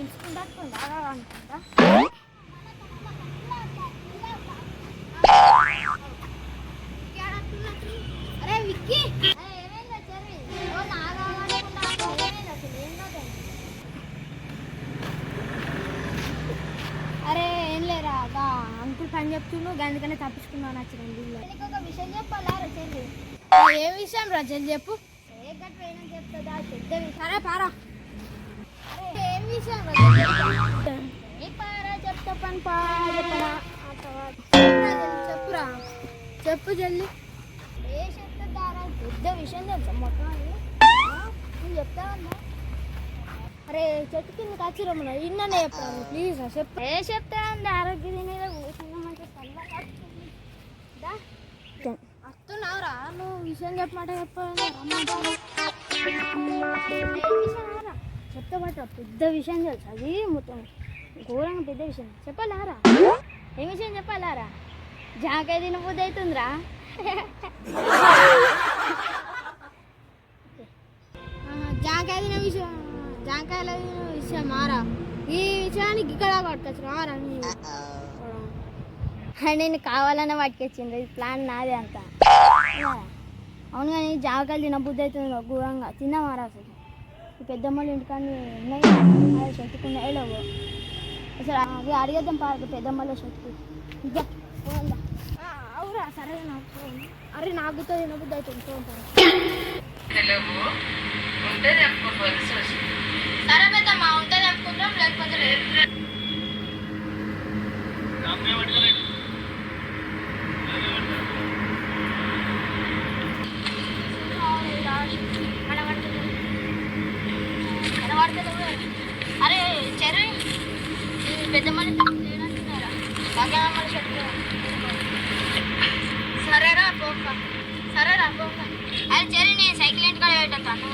పిలుచుకుంటా అనుకుంటా. అరే విక్కీ అరే ఏం లేరా అంకుల్ పని చెప్తున్నావు అందుకనే తప్పించుకున్నాను వచ్చింది. ఒక విషయం చెప్పాలా చెల్లి? ఏ విషయం రా చెల్లి చెప్పు. ఏ గట్రైనా చెప్తుందా పెద్ద విషయం. సరే పారా. ఏం విషయం ఏ పారా చెప్తా పని పారా చెప్పురా చెప్పు జల్లి. ఏ చెప్తారా పెద్ద విషయం తెలుసా మొత్తం నువ్వు చెప్తావన్నా. అరే చెట్టు కింద కచ్చిరమ్మన్నా ఇన్ననే చెప్తాను ప్లీజ్ చెప్పు. ఏ చెప్తా అంది ఆరోగ్యం మీద కూర్చున్నా మంచిగా వస్తున్నావురా నువ్వు విషయం చెప్పమాట చెప్పరా చెప్తా పట్టరా పెద్ద విషయం తెలుసు అది మొత్తం ఘోరంగా పెద్ద విషయం చెప్పాలారా. ఏ విషయం చెప్పాలారా? జాంకాయ తినబుద్ధి అవుతుందిరా. జాంకాయ తిన విషయం జాంకాయల విషయం మారా ఈ విషయానికి ఇక్కడ పట్టుకొచ్చు మారా. నేను కావాలనే పట్టుకొచ్చింది ఇది ప్లాన్ నాదే అంతా. అవును కానీ జాంకాయలు తినబుద్ధి అవుతుంది ఘోరంగా తిన్నామారా. అసలు ఈ పెద్దమ్మలు ఇంటికాన్ని ఉన్నాయి చెట్టుకున్నాయి లేవు అసలు అవి అడిగేద్దాం పార్కు పెద్దమ్మలో చెట్టు ఇంకా అవురా. సరే నాకు అరే నాకు తినబుద్ధి అవుతుంది సరే పెద్దమ్మా ఉంటే చెప్పుకుంటాం లేకపోతే లేదు. అరే చెర్రీ పెద్దమ్మని లేదంటున్నారా బాగా చెట్టు. సరేరా పోక. అరే చెర్రీ నేను సైకిల్ ఇంటికాడ పెట్టేస్తాను.